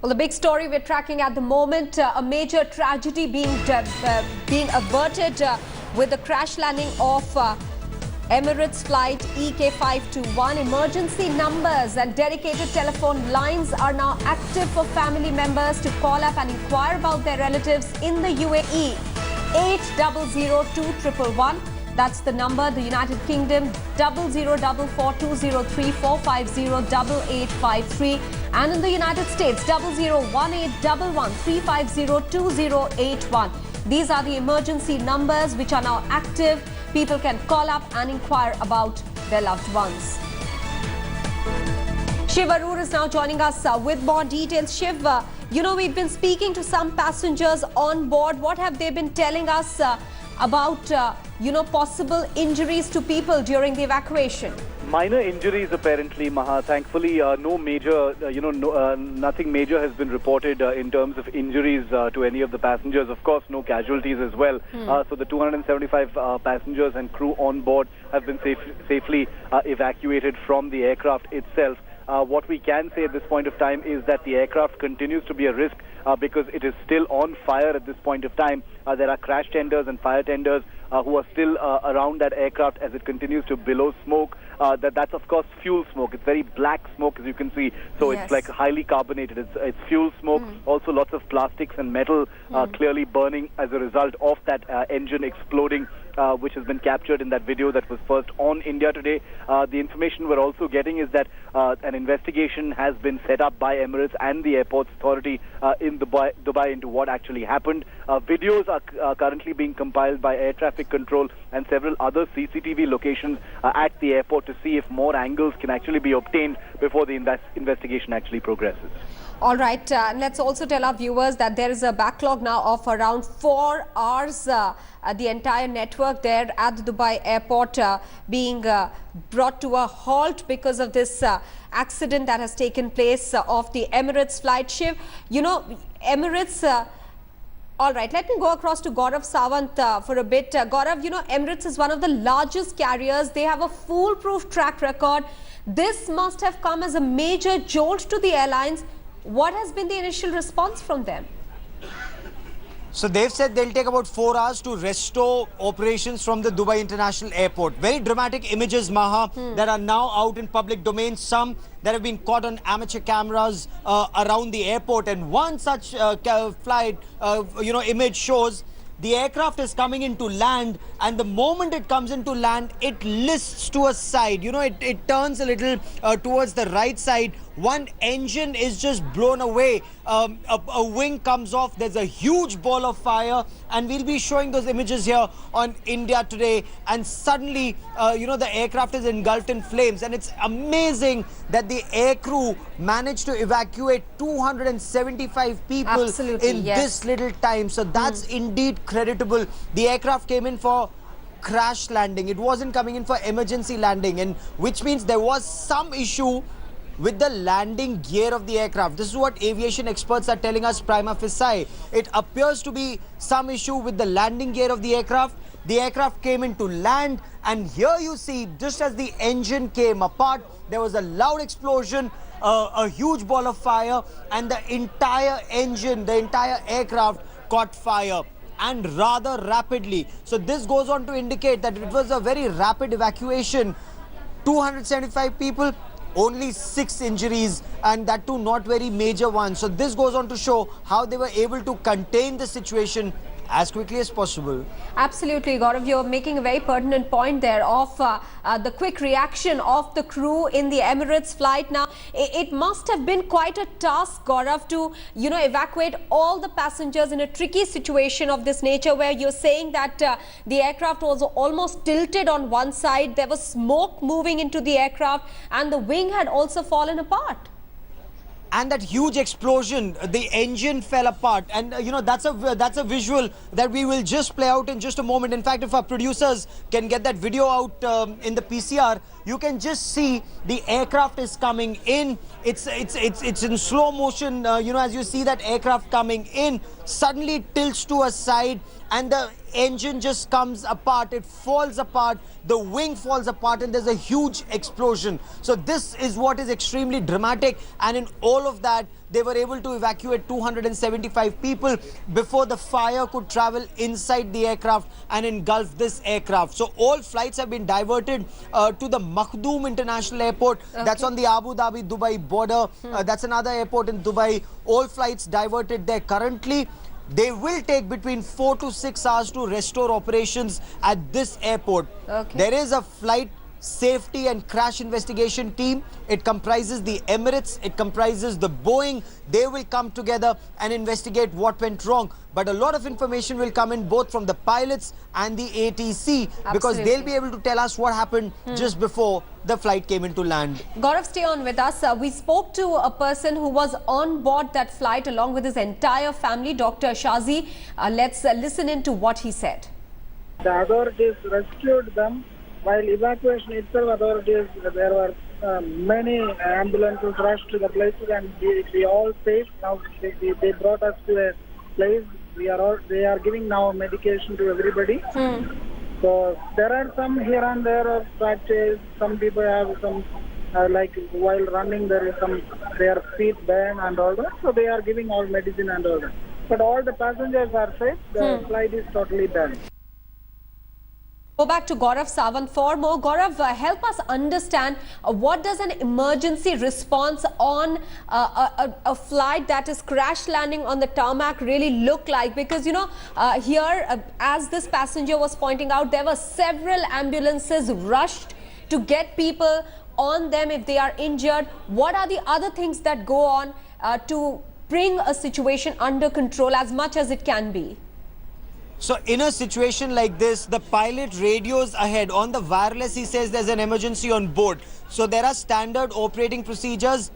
Well, the big story we're tracking at the moment, a major tragedy being averted with the crash landing of Emirates Flight EK521. Emergency numbers and dedicated telephone lines are now active for family members to call up and inquire about their relatives in the UAE. 800-2111. That's the number. The United Kingdom 00442034508853, and in the United States 00181135028081. These are the emergency numbers which are now active. People can call up and inquire about their loved ones. Shiv Arur is now joining us with more details. Shiv, we've been speaking to some passengers on board. What have they been telling us about, possible injuries to people during the evacuation? Minor injuries apparently, Maha. Thankfully, no major, nothing major has been reported in terms of injuries to any of the passengers. Of course, no casualties as well. So the 275 passengers and crew on board have been safely evacuated from the aircraft itself. What we can say at this point of time is that the aircraft continues to be a risk because it is still on fire at this point of time. There are crash tenders and fire tenders who are still around that aircraft as it continues to billow smoke. That's of course fuel smoke. It's very black smoke, as you can see. So yes, it's like highly carbonated. It's fuel smoke. Also lots of plastics and metal clearly burning as a result of that engine exploding, which has been captured in that video that was first on India Today. The information we're also getting is that an investigation has been set up by Emirates and the Airports Authority in Dubai into what actually happened. Videos are currently being compiled by Air Traffic Control and several other CCTV locations at the airport to see if more angles can actually be obtained before the investigation actually progresses. All right, let's also tell our viewers that there is a backlog now of around 4 hours. The entire network there at the Dubai airport being brought to a halt because of this accident that has taken place of the Emirates flight. Shiv, Emirates... all right, let me go across to Gaurav Sawant for a bit. Gaurav, Emirates is one of the largest carriers. They have a foolproof track record. This must have come as a major jolt to the airlines. What has been the initial response from them? So they've said they'll take about 4 hours to restore operations from the Dubai International Airport. Very dramatic images, Maha, that are now out in public domain. Some that have been caught on amateur cameras around the airport. And one such flight, image shows the aircraft is coming into land, and the moment it comes into land, it lists to a side. It turns a little towards the right side. One engine is just blown away. A wing comes off. There's a huge ball of fire, and we'll be showing those images here on India Today. And suddenly, the aircraft is engulfed in flames. And it's amazing that the air crew managed to evacuate 275 people in this little time. So that's indeed creditable. The aircraft came in for crash landing. It wasn't coming in for emergency landing, and which means there was some issue with the landing gear of the aircraft. This is what aviation experts are telling us prima facie. It appears to be some issue with the landing gear of the aircraft. The aircraft came into land, and here you see, just as the engine came apart, there was a loud explosion, a huge ball of fire, and the entire engine, the entire aircraft caught fire, and rather rapidly. So this goes on to indicate that it was a very rapid evacuation. 275 people, only 6 injuries, and that too not very major ones. So this goes on to show how they were able to contain the situation as quickly as possible. Absolutely, Gaurav, you're making a very pertinent point there of the quick reaction of the crew in the Emirates flight. Now, it must have been quite a task, Gaurav, to evacuate all the passengers in a tricky situation of this nature, where you're saying that the aircraft was almost tilted on one side. There was smoke moving into the aircraft, and the wing had also fallen apart. And that huge explosion, the engine fell apart, and that's a visual that we will just play out in just a moment. In fact, if our producers can get that video out in the PCR, you can just see the aircraft is coming in. It's in slow motion. As you see that aircraft coming in, suddenly tilts to a side, and the engine just comes apart, it falls apart, the wing falls apart, and there's a huge explosion. So this is what is extremely dramatic, and in all of that they were able to evacuate 275 people before the fire could travel inside the aircraft and engulf this aircraft. So all flights have been diverted to the Makhdoom International Airport. That's on the Abu Dhabi-Dubai border. That's another airport in Dubai. All flights diverted there currently. They will take between 4 to 6 hours to restore operations at this airport. There is a flight safety and crash investigation team. It comprises the Emirates, it comprises the Boeing. They will come together and investigate what went wrong. But a lot of information will come in both from the pilots and the ATC because they'll be able to tell us what happened just before the flight came into land. Gaurav, stay on with us. We spoke to a person who was on board that flight along with his entire family, Dr. Shazi. Let's listen in to what he said. The authorities rescued them. While evacuation itself, authorities, there were many ambulances rushed to the places, and we all safe. Now they brought us to a place. They are giving now medication to everybody. So there are some here and there of fractures. Some people have some like while running there is some their feet burn and all that. So they are giving all medicine and all that. But all the passengers are safe. The flight is totally done. Go back to Gaurav Sawant for more. Gaurav, help us understand what does an emergency response on a flight that is crash landing on the tarmac really look like? Because, you know, here, as this passenger was pointing out, there were several ambulances rushed to get people on them if they are injured. What are the other things that go on to bring a situation under control as much as it can be? So in a situation like this, the pilot radios ahead. On the wireless, he says there's an emergency on board. So there are standard operating procedures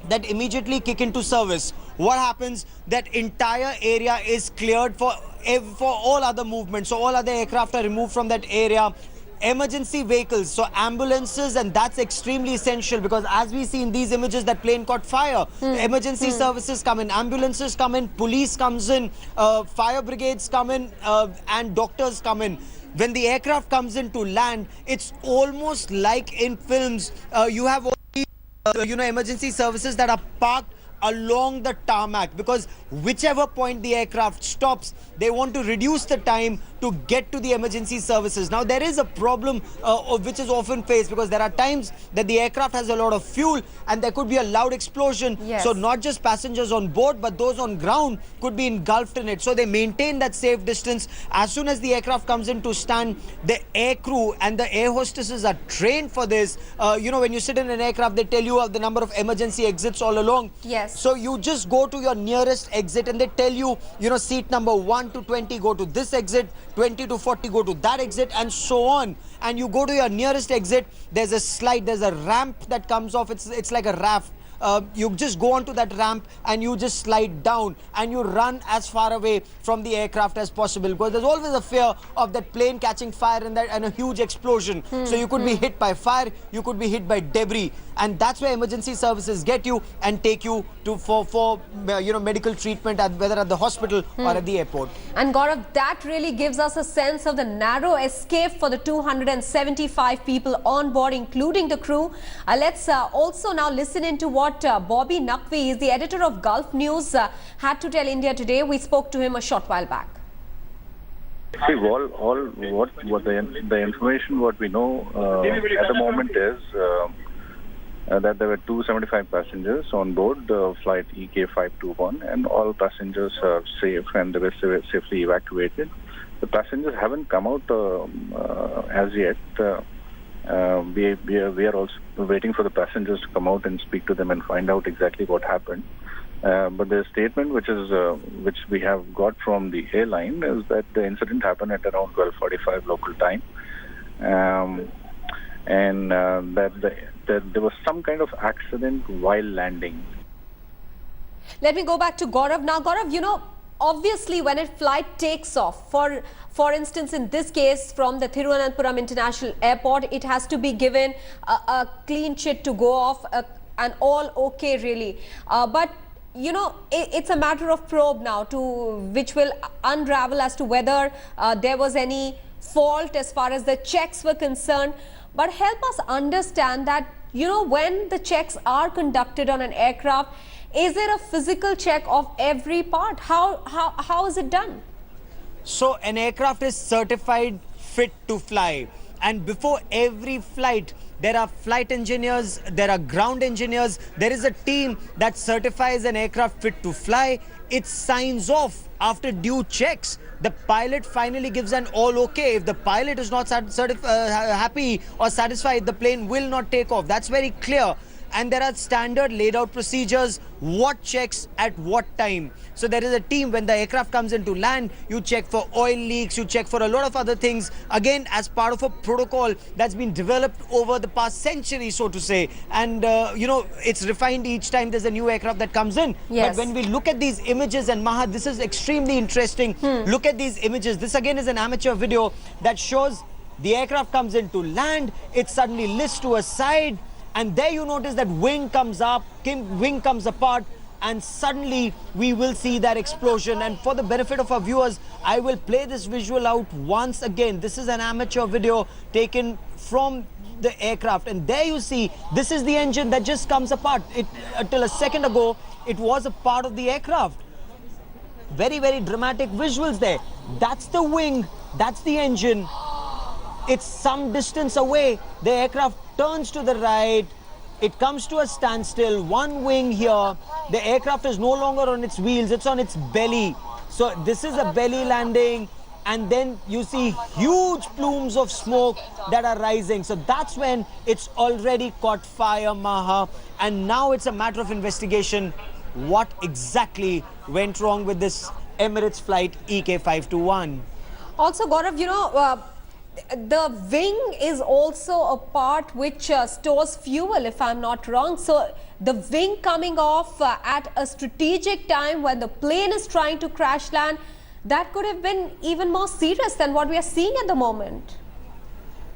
that immediately kick into service. What happens? That entire area is cleared for all other movements. So all other aircraft are removed from that area. Emergency vehicles, so ambulances, and that's extremely essential because as we see in these images, that plane caught fire. Emergency services come in, ambulances come in, police comes in, fire brigades come in, and doctors come in. When the aircraft comes in to land, it's almost like in films. You have all these, emergency services that are parked along the tarmac because whichever point the aircraft stops, they want to reduce the time to get to the emergency services. Now, there is a problem which is often faced because there are times that the aircraft has a lot of fuel and there could be a loud explosion. So not just passengers on board, but those on ground could be engulfed in it. So they maintain that safe distance. As soon as the aircraft comes in to stand, the air crew and the air hostesses are trained for this. When you sit in an aircraft, they tell you the number of emergency exits all along. So you just go to your nearest exit and they tell you, seat number 1 to 20 go to this exit, 20 to 40 go to that exit, and so on. And you go to your nearest exit, there's a slide, there's a ramp that comes off, it's like a raft. You just go onto that ramp and you just slide down and you run as far away from the aircraft as possible because there's always a fear of that plane catching fire and a huge explosion. So you could be hit by fire, you could be hit by debris, and that's where emergency services get you and take you to for medical treatment whether at the hospital or at the airport. And Gaurav, that really gives us a sense of the narrow escape for the 275 people on board, including the crew. Let's also now listen into what Bobby Naqvi, is the editor of Gulf News, had to tell India Today. We spoke to him a short while back. See, what the information what we know at the moment is that there were 275 passengers on board the flight EK521, and all passengers are safe and they were safely evacuated. The passengers haven't come out as yet. We are also waiting for the passengers to come out and speak to them and find out exactly what happened. But the statement which we have got from the airline is that the incident happened at around 12:45 local time, and that there was some kind of accident while landing. Let me go back to Gaurav. Now, Gaurav, obviously when a flight takes off, for instance, in this case from the Thiruvananthapuram International Airport, it has to be given a clean chit to go off and all okay really. But you know, it's a matter of probe now to which will unravel as to whether there was any fault as far as the checks were concerned. But help us understand that, you know, when the checks are conducted on an aircraft, is there a physical check of every part? How is it done? So an aircraft is certified fit to fly, and before every flight there are flight engineers, there are ground engineers, there is a team that certifies an aircraft fit to fly. It signs off after due checks. The pilot finally gives an all okay. If the pilot is not happy or satisfied, the plane will not take off. That's very clear. And there are standard laid out procedures, what checks at what time. So there is a team when the aircraft comes into land, you check for oil leaks, you check for a lot of other things. Again, as part of a protocol that's been developed over the past century, so to say. And, you know, it's refined each time there's a new aircraft that comes in. Yes. But when we look at these images, and Maha, this is extremely interesting. Look at these images. This again is an amateur video that shows the aircraft comes into land, it suddenly lifts to a side, and there you notice that wing comes up, wing comes apart, and suddenly we will see that explosion. And for the benefit of our viewers, I will play this visual out once again. This is an amateur video taken from the aircraft, and there you see this is the engine that just comes apart. Till a second ago, it was a part of the aircraft. Very, very dramatic visuals there. That's the wing, that's the engine. It's some distance away. The aircraft turns to the right. It comes to a standstill. One wing here. The aircraft is no longer on its wheels. It's on its belly. So this is a belly landing. And then you see huge plumes of smoke that are rising. So that's when it's already caught fire, Maha. And now it's a matter of investigation. What exactly went wrong with this Emirates flight EK521? Also, Gaurav, you know, the wing is also a part which stores fuel, if I'm not wrong. So the wing coming off at a strategic time when the plane is trying to crash land, that could have been even more serious than what we are seeing at the moment.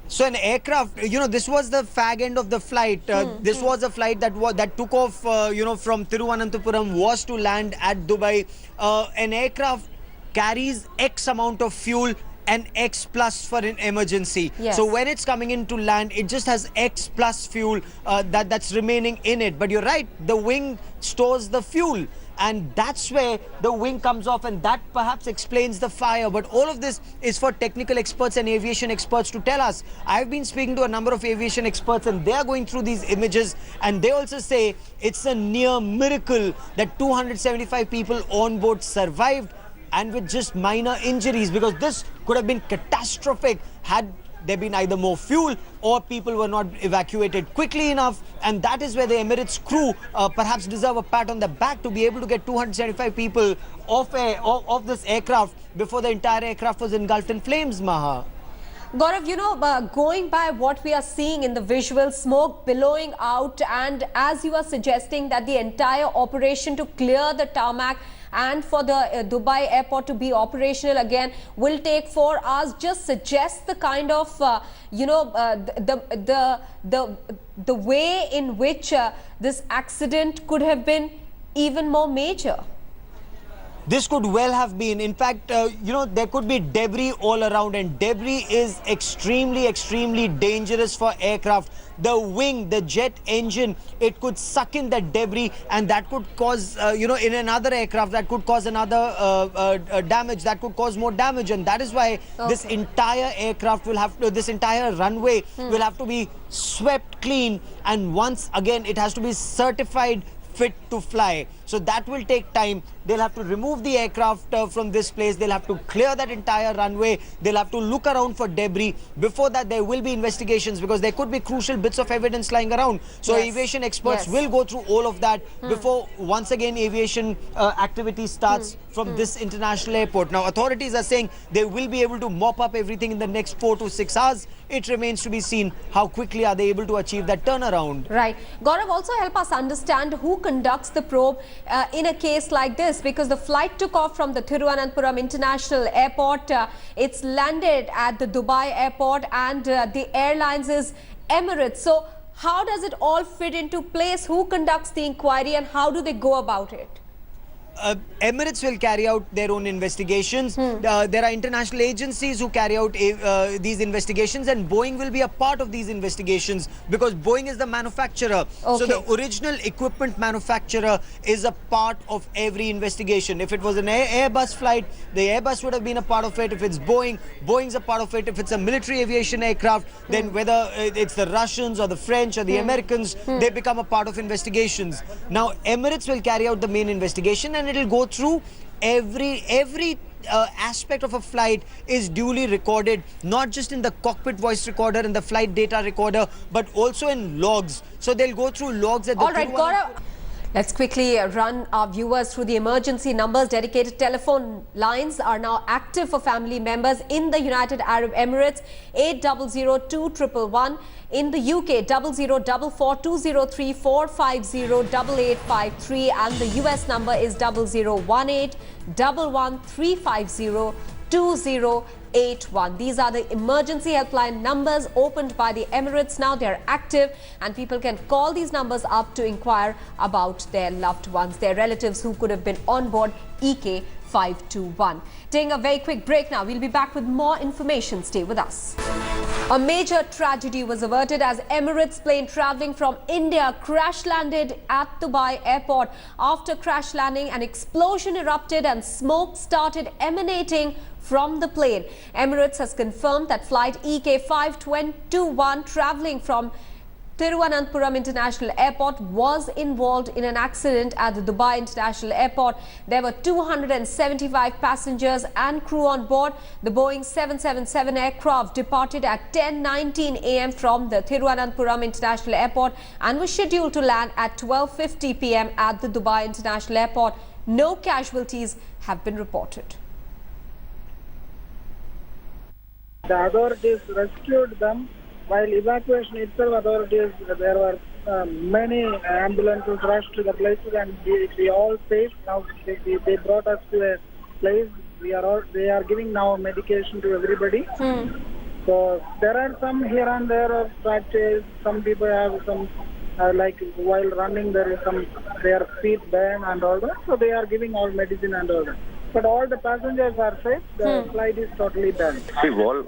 So an aircraft, you know, this was the fag end of the flight. This was a flight that took off, you know, from Thiruvananthapuram, was to land at Dubai. An aircraft carries X amount of fuel and X plus for an emergency. Yes. So when it's coming into land, it just has X plus fuel that's remaining in it. But you're right, the wing stores the fuel. And that's where the wing comes off, and that perhaps explains the fire. But all of this is for technical experts and aviation experts to tell us. I've been speaking to a number of aviation experts, and they are going through these images, and they also say it's a near miracle that 275 people on board survived, and with just minor injuries, because this could have been catastrophic had there been either more fuel or people were not evacuated quickly enough. And that is where the Emirates crew perhaps deserve a pat on the back to be able to get 275 people off this aircraft before the entire aircraft was engulfed in flames, Maha. Gaurav, you know, going by what we are seeing in the visual, smoke billowing out, and as you are suggesting that the entire operation to clear the tarmac and for the Dubai airport to be operational again will take 4 hours, just suggests the kind of, you know, the way in which this accident could have been even more major. This could well have been. In fact, you know, there could be debris all around, and debris is extremely, extremely dangerous for aircraft. The wing, the jet engine, it could suck in that debris, and that could cause, you know, in another aircraft, that could cause another damage, that could cause more damage. And that is why this entire aircraft will have to, this entire runway will have to be swept clean. And once again, it has to be certified fit to fly. So that will take time. They'll have to remove the aircraft from this place. They'll have to clear that entire runway. They'll have to look around for debris. Before that, there will be investigations, because there could be crucial bits of evidence lying around. So aviation experts will go through all of that before once again aviation activity starts from this international airport. Now, authorities are saying they will be able to mop up everything in the next 4 to 6 hours. It remains to be seen how quickly are they able to achieve that turnaround. Right. Gaurav, also help us understand who conducts the probe in a case like this, because the flight took off from the Thiruvananthapuram International Airport. It's landed at the Dubai airport, and the airlines is Emirates. So how does it all fit into place? Who conducts the inquiry, and how do they go about it? Emirates will carry out their own investigations. There are international agencies who carry out these investigations, and Boeing will be a part of these investigations because Boeing is the manufacturer. Okay. So the original equipment manufacturer is a part of every investigation. If it was an Airbus flight, the Airbus would have been a part of it. If it's Boeing, Boeing's a part of it. If it's a military aviation aircraft, then whether it's the Russians or the French or the Americans, they become a part of investigations. Now, Emirates will carry out the main investigation, and it'll go through every aspect of a flight is duly recorded, not just in the cockpit voice recorder and the flight data recorder, but also in logs. So they'll go through logs at the... All right, Gaurav. Let's quickly run our viewers through the emergency numbers. Dedicated telephone lines are now active for family members in the United Arab Emirates, 800-2111. In the UK, 0044-203-450-8853, and the US number is 0018-11-350-2081. These are the emergency helpline numbers opened by the Emirates now. They are active, and people can call these numbers up to inquire about their loved ones, their relatives who could have been on board EK 521. Taking a very quick break now. We'll be back with more information. Stay with us. A major tragedy was averted as Emirates plane travelling from India crash landed at Dubai airport. After crash landing, an explosion erupted and smoke started emanating from the plane. Emirates has confirmed that flight EK 521 travelling from Thiruvananthapuram International Airport was involved in an accident at the Dubai International Airport. There were 275 passengers and crew on board. The Boeing 777 aircraft departed at 10:19 a.m. from the Thiruvananthapuram International Airport and was scheduled to land at 12:50 p.m. at the Dubai International Airport. No casualties have been reported. The authorities rescued them. While evacuation itself, authorities, there were many ambulances rushed to the places, and we all safe. Now they brought us to a place. They are giving now medication to everybody. So there are some here and there of fractures. Some people have some like while running there is some their feet burn and all that. So they are giving all medicine and all that. But all the passengers are safe. The flight is totally done. See, what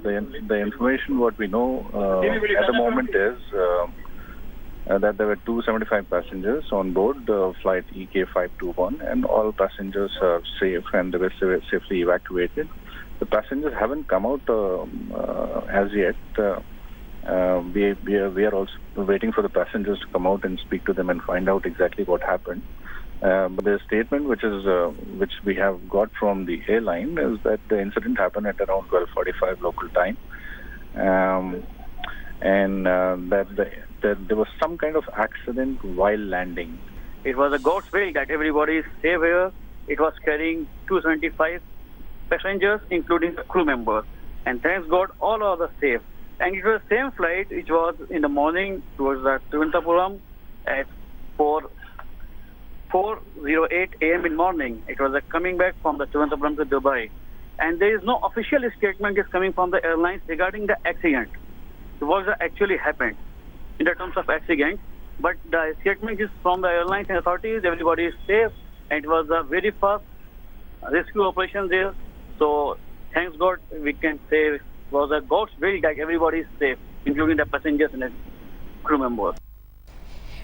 the information what we know at the moment is that there were 275 passengers on board flight EK 521, and all passengers are safe and they were safely evacuated. The passengers haven't come out as yet. We are also waiting for the passengers to come out and speak to them and find out exactly what happened. But the statement which we have got from the airline is that the incident happened at around 12:45 local time, and that there was some kind of accident while landing. It was a God's will that everybody is safe here. It was carrying 275 passengers, including the crew members, and thanks God, all are the safe. And it was the same flight which was in the morning towards the Thiruvananthapuram at 4:08 a.m. in morning. It was coming back from the Thiruvananthapuram to Dubai. And there is no official statement is coming from the airlines regarding the accident. What actually happened in the terms of accident. But the statement is from the airlines and authorities, everybody is safe. And it was a very fast rescue operation there. So thanks God, we can say it was a God's will that everybody is safe, including the passengers and the crew members.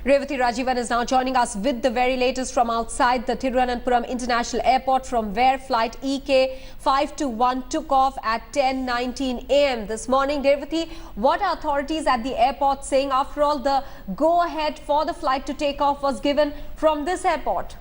Revati Rajivan is now joining us with the very latest from outside the Thiruvananthapuram International Airport, from where flight EK 521 took off at 10:19 a.m. this morning. Revati, what are authorities at the airport saying? After all, the go-ahead for the flight to take off was given from this airport.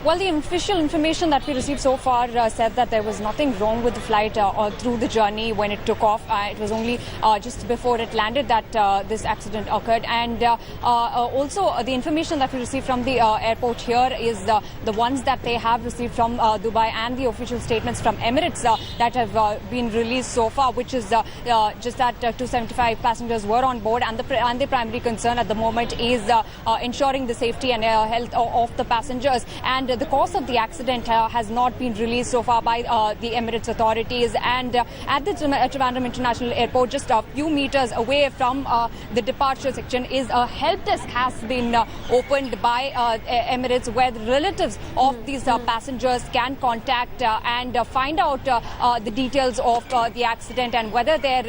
Well, the official information that we received so far said that there was nothing wrong with the flight or through the journey when it took off. It was only just before it landed that this accident occurred. And also the information that we received from the airport here is the ones that they have received from Dubai, and the official statements from Emirates that have been released so far, which is just that 275 passengers were on board, and the primary concern at the moment is ensuring the safety and health of the passengers. And and the cause of the accident has not been released so far by the Emirates authorities. And at the Thiruvananthapuram International Airport, just a few meters away from the departure section, is a help desk has been opened by Emirates, where the relatives of these passengers can contact and find out the details of the accident and whether their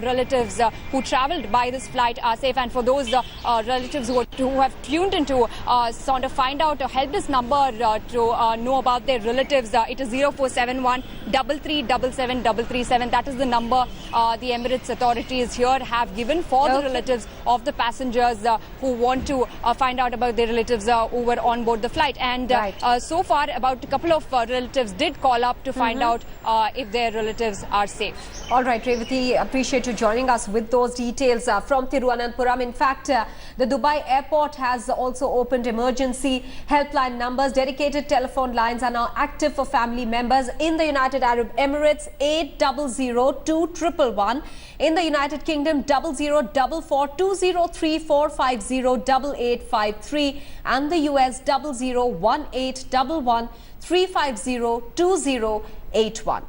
relatives who travelled by this flight are safe. And for those relatives who have tuned into sort of find out a help desk number to know about their relatives, it is 0471 337 337. That is the number the Emirates authorities here have given for the relatives of the passengers who want to find out about their relatives who were on board the flight. And so far, about a couple of relatives did call up to find out if their relatives are safe. All right, Revati, appreciate you joining us with those details from Thiruvananthapuram. In fact, the Dubai airport has also opened emergency helpline numbers. Dedicated telephone lines are now active for family members in the United Arab Emirates, 800-2111. In the United Kingdom, 0044-203-450-8853. And the US, 001811-350-2081.